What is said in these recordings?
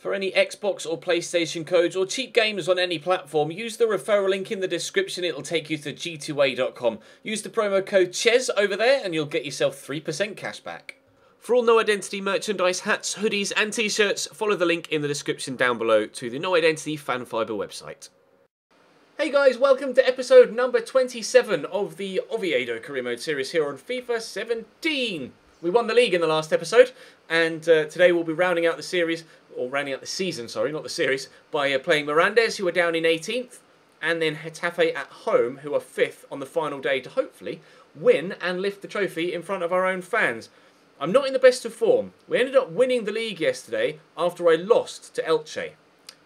For any Xbox or PlayStation codes or cheap games on any platform, use the referral link in the description. It'll take you to g2a.com. Use the promo code CHES over there and you'll get yourself 3% cash back. For all No Identity merchandise, hats, hoodies and t-shirts, follow the link in the description down below to the No Identity Fan Fibre website. Hey guys, welcome to episode number 27 of the Oviedo Career Mode series here on FIFA 17. We won the league in the last episode, and today we'll be rounding out the series, or rounding out the season, sorry, not the series, by playing Mirandés, who are down in 18th, and then Getafe at home, who are 5th on the final day to hopefully win and lift the trophy in front of our own fans. I'm not in the best of form. We ended up winning the league yesterday after I lost to Elche.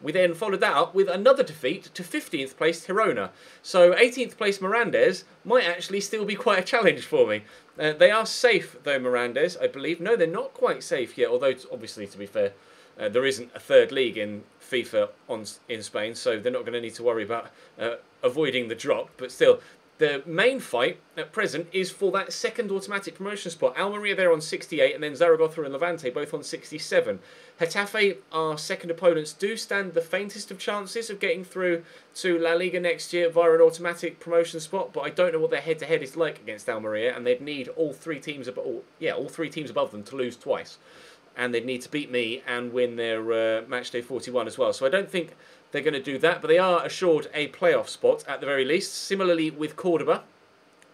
We then followed that up with another defeat to 15th place Girona. So 18th place Mirandés might actually still be quite a challenge for me. They are safe though, Mirandés, I believe. No, they're not quite safe yet, although obviously, to be fair, there isn't a third league in FIFA in Spain, so they're not going to need to worry about avoiding the drop. But still, the main fight at present is for that second automatic promotion spot. Almeria there on 68 and then Zaragoza and Levante both on 67. Getafe, our second opponents, do stand the faintest of chances of getting through to La Liga next year via an automatic promotion spot, but I don't know what their head-to-head is like against Almeria, and they'd need all three teams above them to lose twice. And they'd need to beat me and win their matchday 41 as well. So I don't think they're going to do that, but they are assured a playoff spot at the very least. Similarly with Cordoba,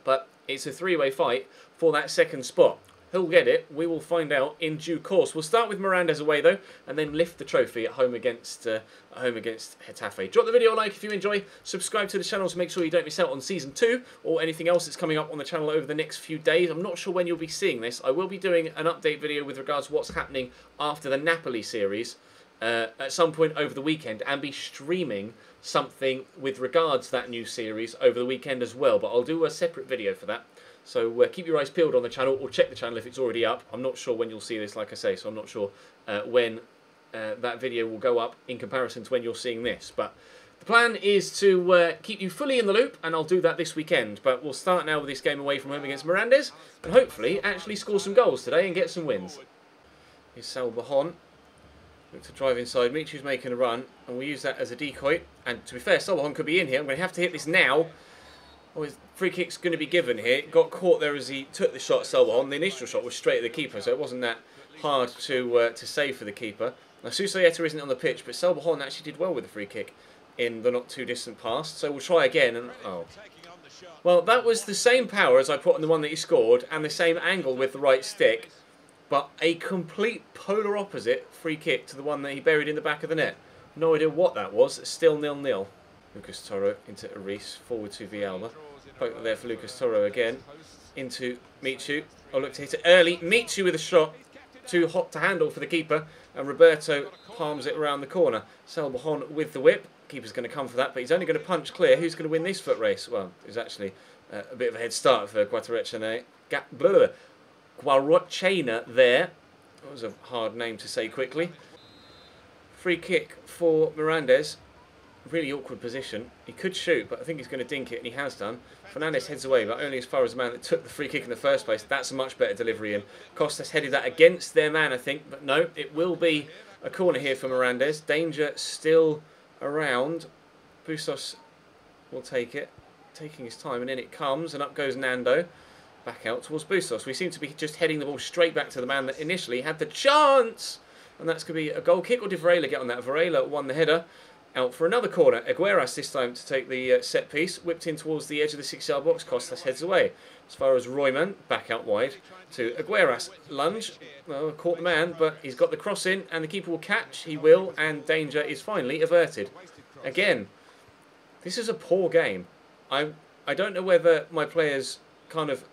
but it's a three-way fight for that second spot. Who'll get it? We will find out in due course. We'll start with Mirandés away though, and then lift the trophy at home against Getafe. Drop the video a like if you enjoy. Subscribe to the channel to make sure you don't miss out on Season 2 or anything else that's coming up on the channel over the next few days. I'm not sure when you'll be seeing this. I will be doing an update video with regards to what's happening after the Napoli series at some point over the weekend, and be streaming something with regards to that new series over the weekend as well. But I'll do a separate video for that. So keep your eyes peeled on the channel, or check the channel if it's already up. I'm not sure when you'll see this, like I say, so I'm not sure when that video will go up in comparison to when you're seeing this. But the plan is to keep you fully in the loop, and I'll do that this weekend. But we'll start now with this game away from home against Mirandés, and hopefully actually score some goals today and get some wins. Here's Salbajon. Look to drive inside. Michu's making a run, and we'll use that as a decoy. And to be fair, Salbajon could be in here. I'm going to have to hit this now. Oh, his free kick's going to be given here. Got caught there as he took the shot, Salbajon. The initial shot was straight at the keeper, so it wasn't that hard to save for the keeper. Now, Susayeta isn't on the pitch, but Salbajon actually did well with the free kick in the not-too-distant past. So we'll try again. And oh, well, that was the same power as I put on the one that he scored, and the same angle with the right stick, but a complete polar opposite free kick to the one that he buried in the back of the net. No idea what that was. Still 0-0. Lucas Toro into Aris, forward to Villalba. Poke there for Lucas Toro again. Into Michu. Oh, look to hit it early. Michu with a shot. Too hot to handle for the keeper. And Roberto palms it around the corner. Salbajon with the whip. Keeper's going to come for that, but he's only going to punch clear. Who's going to win this foot race? Well, it's actually a bit of a head start for Guarachena there. That was a hard name to say quickly. Free kick for Mirandés. Really awkward position. He could shoot, but I think he's going to dink it, and he has done. Fernandes heads away, but only as far as the man that took the free kick in the first place. That's a much better delivery, and Costas headed that against their man, I think. But no, it will be a corner here for Mirandés. Danger still around. Bustos will take it, taking his time, and in it comes, and up goes Nando. Back out towards Bustos. We seem to be just heading the ball straight back to the man that initially had the chance. And that's going to be a goal kick, or did Varela get on that? Varela won the header. Out for another corner. Agueras this time to take the set piece. Whipped in towards the edge of the 6-yard box. Costas heads away. As far as Royman, back out wide to Agueras. Lunge. Well, caught the man, but he's got the cross in, and the keeper will catch. He will, and danger is finally averted. Again, this is a poor game. I don't know whether my players kind of...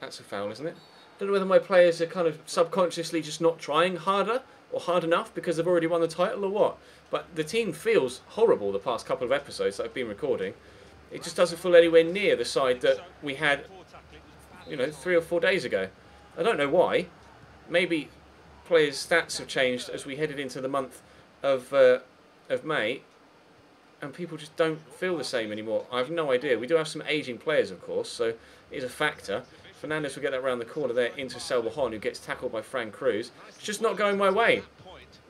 that's a foul, isn't it? I don't know whether my players are kind of subconsciously just not trying harder or hard enough because they've already won the title or what. But the team feels horrible the past couple of episodes that I've been recording. It just doesn't feel anywhere near the side that we had, you know, 3 or 4 days ago. I don't know why. Maybe players' stats have changed as we headed into the month of May, and people just don't feel the same anymore. I have no idea. We do have some ageing players, of course, so it is a factor. Fernandes will get that round the corner there into Salbajon, who gets tackled by Fran Cruz. It's just not going my way.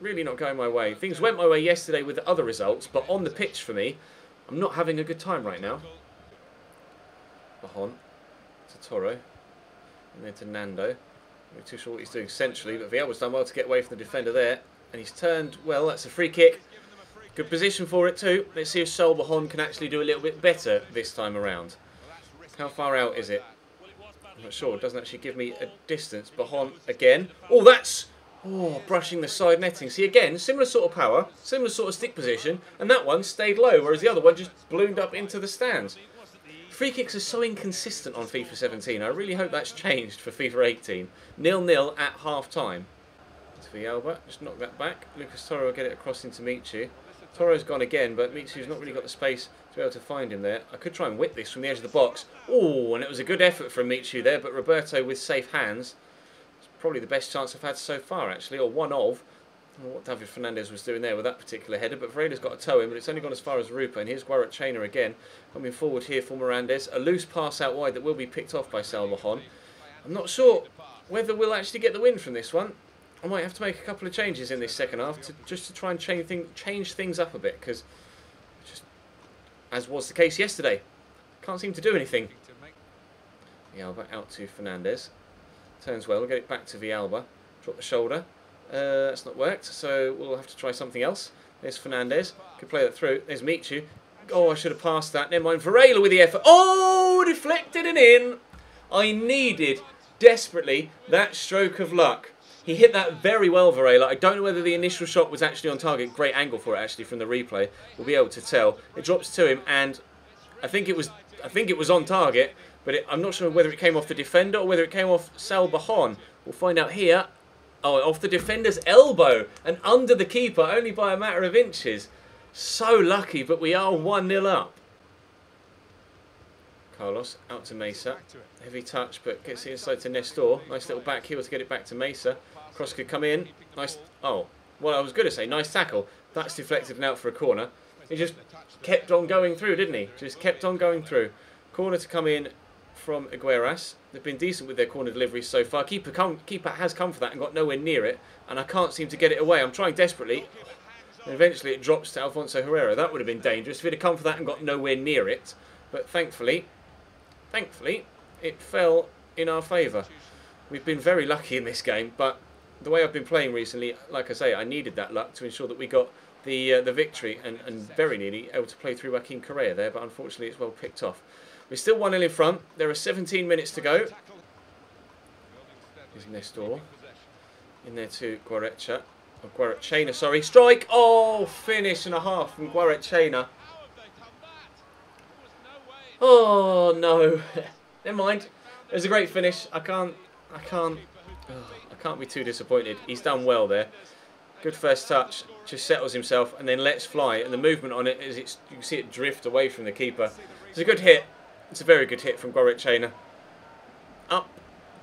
Really not going my way. Things went my way yesterday with the other results, but on the pitch for me, I'm not having a good time right now. Mahon to Toro, and then to Nando. I'm not too sure what he's doing centrally, but Villalba's done well to get away from the defender there. And he's turned, well, that's a free kick. Good position for it too. Let's see if Mahon can actually do a little bit better this time around. How far out is it? I'm not sure. It doesn't actually give me a distance. Mahon again. Oh, that's... Oh, brushing the side netting. See, again, similar sort of power, similar sort of stick position, and that one stayed low, whereas the other one just ballooned up into the stands. Free kicks are so inconsistent on FIFA 17. I really hope that's changed for FIFA 18. 0-0 at half-time. It's Villalba. Just knock that back. Lucas Toro will get it across into Michu. Toro's gone again, but Michu's not really got the space to be able to find him there. I could try and whip this from the edge of the box. Oh, and it was a good effort from Michu there, but Roberto with safe hands. It's probably the best chance I've had so far, actually, or one of. I don't know what David Fernandez was doing there with that particular header, but Varela's got a toe in, but it's only gone as far as Rupa, and here's Guarachena again, coming forward here for Mirandés. A loose pass out wide that will be picked off by Mahon. I'm not sure whether we'll actually get the win from this one. I might have to make a couple of changes in this second half just to try and change things up a bit, because just as was the case yesterday, can't seem to do anything. Villalba out to Fernandez. Turns well, we'll get it back to Villalba. Drop the shoulder. That's not worked, so we'll have to try something else. There's Fernandez. Could play that through. There's Michu. Oh, I should have passed that. Never mind. Varela with the effort. Oh, deflected and in. I needed desperately that stroke of luck. He hit that very well, Varela. I don't know whether the initial shot was actually on target. Great angle for it, actually, from the replay. We'll be able to tell. It drops to him, and I think it was on target, but I'm not sure whether it came off the defender or whether it came off Mahon. We'll find out here. Oh, off the defender's elbow and under the keeper, only by a matter of inches. So lucky, but we are 1-0 up. Carlos out to Mesa. Heavy touch, but gets it inside to Nestor. Nice little back heel to get it back to Mesa. Cross could come in. Nice. Oh, well, I was going to say nice tackle. That's deflected and out for a corner. He just kept on going through, didn't he? Just kept on going through. Corner to come in from Agueras. They've been decent with their corner deliveries so far. Keeper has come for that and got nowhere near it, and I can't seem to get it away. I'm trying desperately, and eventually it drops to Alfonso Herrera. That would have been dangerous if he'd have come for that and got nowhere near it. But thankfully, it fell in our favour. We've been very lucky in this game, but the way I've been playing recently, like I say, I needed that luck to ensure that we got the victory, and very nearly able to play through Joaquin Correa there, but unfortunately it's well picked off. We're still 1-0 in front. There are 17 minutes to go. Here's Nestor. In there to Guarachena. Oh, Guarachena, sorry. Strike! Oh, finish and a half from Guarachena. Oh, no. Never mind. It was a great finish. I can't be too disappointed. He's done well there. Good first touch. Just settles himself and then lets fly. And the movement on it is you can see it drift away from the keeper. It's a good hit. It's a very good hit from Guarachena. Up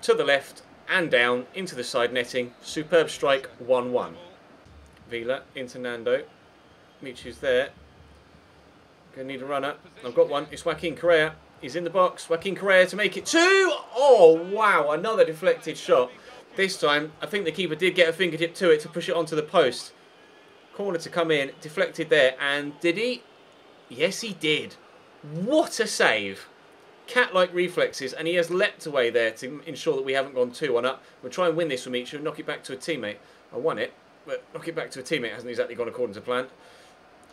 to the left and down into the side netting. Superb strike, 1-1. Vila into Nando. Michu's there. Gonna need a runner. I've got one. It's Joaquin Correa. He's in the box. Joaquin Correa to make it 2. Oh, wow. Another deflected shot. This time, I think the keeper did get a fingertip to it to push it onto the post. Corner to come in. Deflected there. And did he? Yes, he did. What a save. Cat-like reflexes, and he has leapt away there to ensure that we haven't gone 2-1 up. We'll try and win this from each and knock it back to a teammate. I won it, but knock it back to a teammate hasn't exactly gone according to plan.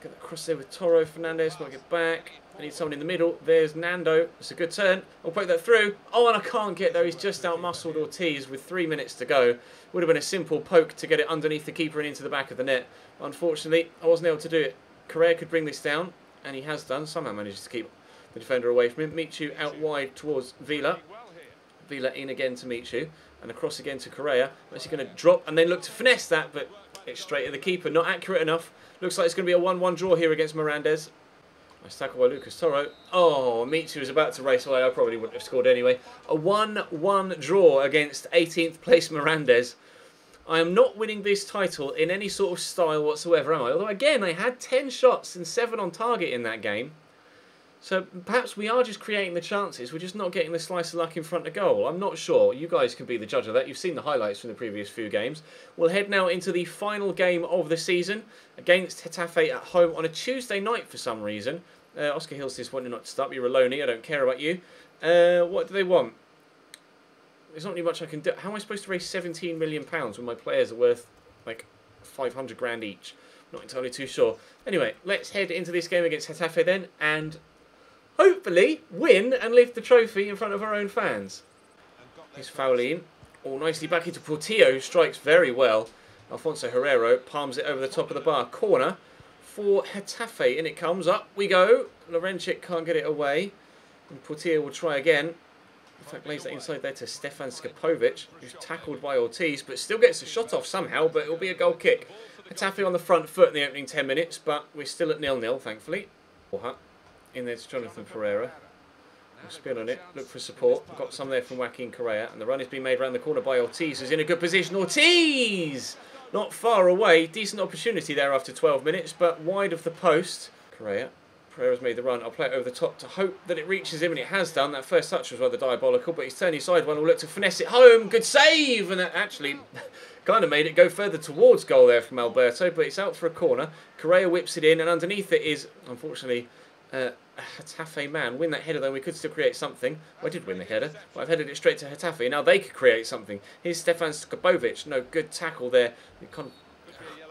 Get that cross there with Toro. Fernandez, knock it back. I need someone in the middle. There's Nando. It's a good turn. I'll poke that through. Oh, and I can't get there. He's just out-muscled Ortiz with 3 minutes to go. Would have been a simple poke to get it underneath the keeper and into the back of the net. Unfortunately, I wasn't able to do it. Correa could bring this down, and he has done. Somehow manages to keep the defender away from him. Michu out wide towards Vila. Vila in again to Michu. And across again to Correa. Is he going to drop and then look to finesse that, but it's straight at the keeper. Not accurate enough. Looks like it's going to be a 1-1 draw here against Mirandés. Nice tackle by Lucas Toro. Oh, Michu was about to race away. I probably wouldn't have scored anyway. A 1-1 draw against 18th place Mirandés. I am not winning this title in any sort of style whatsoever, am I? Although, again, I had 10 shots and 7 on target in that game. So perhaps we are just creating the chances, we're just not getting the slice of luck in front of goal. I'm not sure. You guys can be the judge of that. You've seen the highlights from the previous few games. We'll head now into the final game of the season against Getafe at home on a Tuesday night for some reason. Oscar Hill's disappointed not to start. You're Aloni, I don't care about you. What do they want? There's not really much I can do. How am I supposed to raise £17 million when my players are worth like 500 grand each? Not entirely too sure. Anyway, let's head into this game against Getafe then and hopefully win and lift the trophy in front of our own fans. Here's Fouline. All nicely back into Portillo, who strikes very well. Alfonso Herrero palms it over the top of the bar. Corner for Getafe. In it comes. Up we go. Larenchik can't get it away. And Portillo will try again. In fact, lays that inside there to Stefan Skapovic, who's tackled by Ortiz, but still gets the shot off somehow, but it'll be a goal kick. Getafe on the front foot in the opening 10 minutes, but we're still at 0-0, thankfully. In there to Jonathan Pereira. We'll spin on it, look for support. We've got some there from Joaquin Correa, and the run is being made around the corner by Ortiz, who's in a good position. Ortiz! Not far away. Decent opportunity there after 12 minutes, but wide of the post. Correa. Pereira's made the run. I'll play it over the top to hope that it reaches him, and it has done. That first touch was rather diabolical, but he's turning his side one. Will look to finesse it home. Good save! And that actually kind of made it go further towards goal there from Alberto, but it's out for a corner. Correa whips it in, and underneath it is, unfortunately, a Getafe man. Win that header though, we could still create something. Well, I did win the header, but I've headed it straight to Getafe. Now they could create something. Here's Stefan Skapovic. No, good tackle there.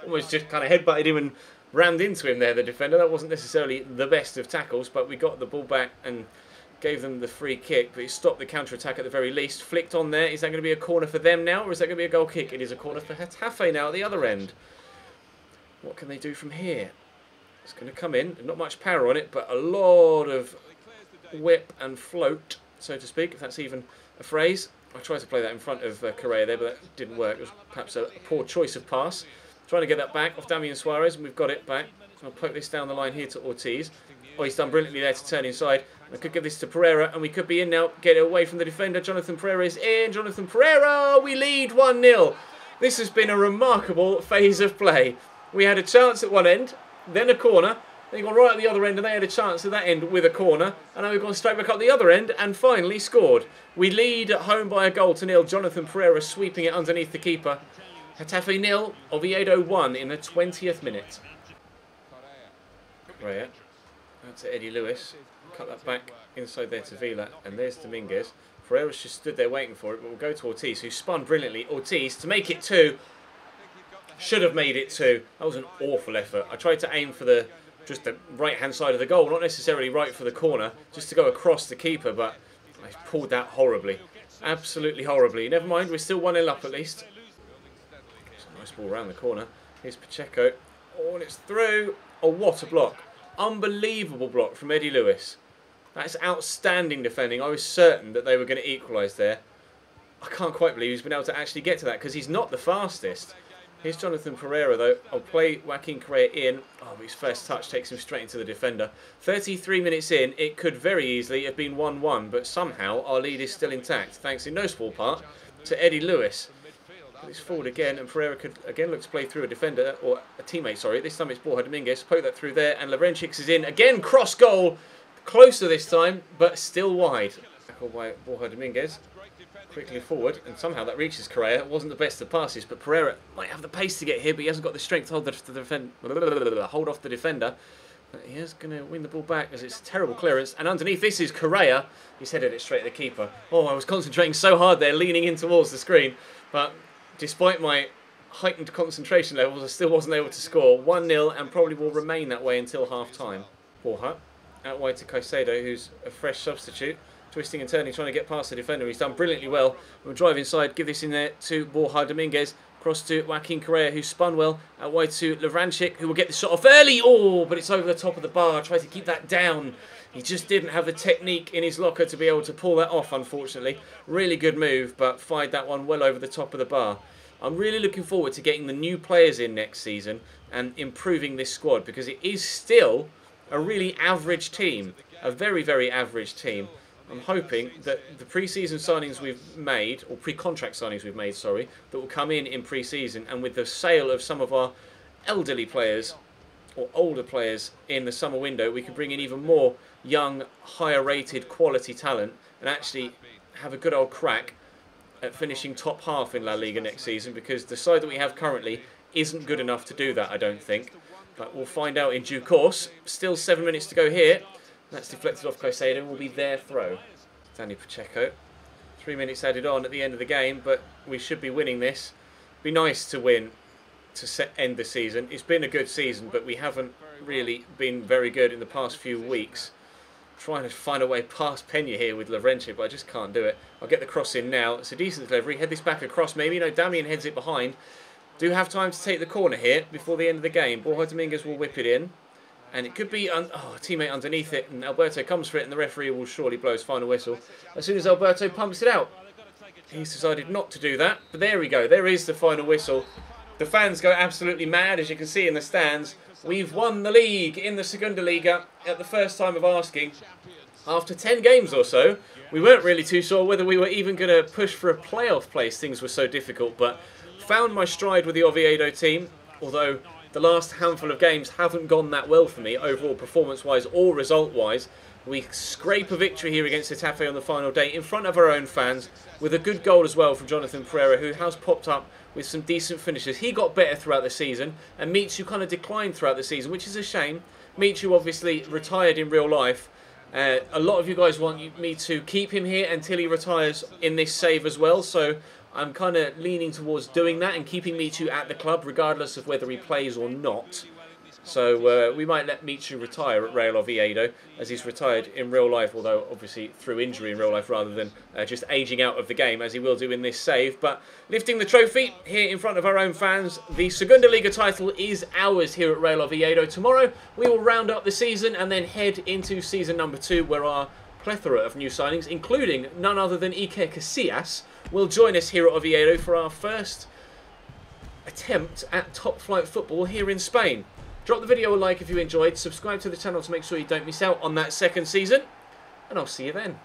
Almost just kind of headbutted him and rammed into him there, the defender. That wasn't necessarily the best of tackles, but we got the ball back and gave them the free kick, but he stopped the counter-attack at the very least. Flicked on there. Is that going to be a corner for them now, or is that going to be a goal kick? It is a corner for Getafe now at the other end. What can they do from here? It's going to come in. Not much power on it, but a lot of whip and float, so to speak, if that's even a phrase. I tried to play that in front of Correa there, but that didn't work. It was perhaps a poor choice of pass. Trying to get that back off Damian Suarez, and we've got it back. I'll poke this down the line here to Ortiz. Oh, he's done brilliantly there to turn inside. I could give this to Pereira, and we could be in now. Get it away from the defender. Jonathan Pereira is in. Jonathan Pereira, we lead 1-0. This has been a remarkable phase of play. We had a chance at one end, then a corner. They gone right at the other end, and they had a chance at that end with a corner. And now we've gone straight back up the other end, and finally scored. We lead at home by a goal to 0. Jonathan Pereira sweeping it underneath the keeper. Getafe 0, Oviedo 1 in the 20th minute. Correa. Out to Eddie Lewis. Cut that back inside there to Vila. And there's Dominguez. Pereira's just stood there waiting for it, but we'll go to Ortiz, who spun brilliantly. Ortiz to make it 2. Should have made it 2. That was an awful effort. I tried to aim for just the right-hand side of the goal, not necessarily right for the corner, just to go across the keeper, but I pulled that horribly. Absolutely horribly. Never mind, we're still 1-0 up at least. Nice ball around the corner. Here's Pacheco. Oh, and it's through. Oh, what a block. Unbelievable block from Eddie Lewis. That's outstanding defending. I was certain that they were going to equalise there. I can't quite believe he's been able to actually get to that, because he's not the fastest. Here's Jonathan Pereira though. I'll play Joaquin Correa in. Oh, his first touch takes him straight into the defender. 33 minutes in, it could very easily have been 1-1, but somehow our lead is still intact, thanks in no small part to Eddie Lewis. It's forward again, and Pereira could again look to play through a defender, or a teammate, sorry. This time it's Borja Dominguez. Poke that through there, and Larenchik is in. Again, cross goal. Closer this time, but still wide. Tackled by Borja Dominguez. Quickly forward, and somehow that reaches Correa. It wasn't the best of passes, but Pereira might have the pace to get here, but he hasn't got the strength to hold off the defender. But he is going to win the ball back, as it's a terrible clearance. And underneath this is Correa. He's headed it straight at the keeper. Oh, I was concentrating so hard there, leaning in towards the screen, but despite my heightened concentration levels, I still wasn't able to score. 1-0, and probably will remain that way until half-time. Borja, out wide to Caicedo, who's a fresh substitute. Twisting and turning, trying to get past the defender. He's done brilliantly well. We'll drive inside, give this in there to Borja Dominguez. Cross to Joaquin Correa, who spun well. Out wide to Larenchik, who will get the shot off early. Oh, but it's over the top of the bar. Tried to keep that down. He just didn't have the technique in his locker to be able to pull that off, unfortunately. Really good move, but fired that one well over the top of the bar. I'm really looking forward to getting the new players in next season and improving this squad, because it is still a really average team. A very, very average team. I'm hoping that the pre-season signings we've made, or pre-contract signings we've made, sorry, that will come in pre-season, and with the sale of some of our elderly players, or older players in the summer window, we can bring in even more young, higher rated quality talent and actually have a good old crack at finishing top half in La Liga next season, because the side that we have currently isn't good enough to do that, I don't think. But we'll find out in due course. Still 7 minutes to go here. That's deflected off Caicedo and will be their throw. Danny Pacheco. 3 minutes added on at the end of the game, but we should be winning this. Be nice to win to end the season. It's been a good season, but we haven't really been very good in the past few weeks. Trying to find a way past Pena here with Llorente, but I just can't do it. I'll get the cross in now. It's a decent delivery. Head this back across maybe. No, Damian heads it behind. Do have time to take the corner here before the end of the game. Borja Dominguez will whip it in. And it could be a teammate underneath it, and Alberto comes for it, and the referee will surely blow his final whistle as soon as Alberto pumps it out. He's decided not to do that, but there we go. There is the final whistle. The fans go absolutely mad, as you can see in the stands. We've won the league in the Segunda Liga at the first time of asking. After 10 games or so, we weren't really too sure whether we were even going to push for a playoff place. Things were so difficult, but found my stride with the Oviedo team, although the last handful of games haven't gone that well for me, overall performance-wise or result-wise. We scrape a victory here against Getafe on the final day in front of our own fans, with a good goal as well from Jonathan Pereira, who has popped up with some decent finishes. He got better throughout the season, and Michu kind of declined throughout the season, which is a shame. Michu obviously retired in real life. A lot of you guys want me to keep him here until he retires in this save as well, so I'm kind of leaning towards doing that and keeping Michu at the club regardless of whether he plays or not. So we might let Michu retire at Real Oviedo, as he's retired in real life, although obviously through injury in real life rather than just ageing out of the game, as he will do in this save. But lifting the trophy here in front of our own fans, the Segunda Liga title is ours here at Real Oviedo. Tomorrow we will round up the season and then head into season number 2, where our plethora of new signings, including none other than Iker Casillas, will join us here at Oviedo for our first attempt at top flight football here in Spain. Drop the video a like if you enjoyed, subscribe to the channel to make sure you don't miss out on that second season, and I'll see you then.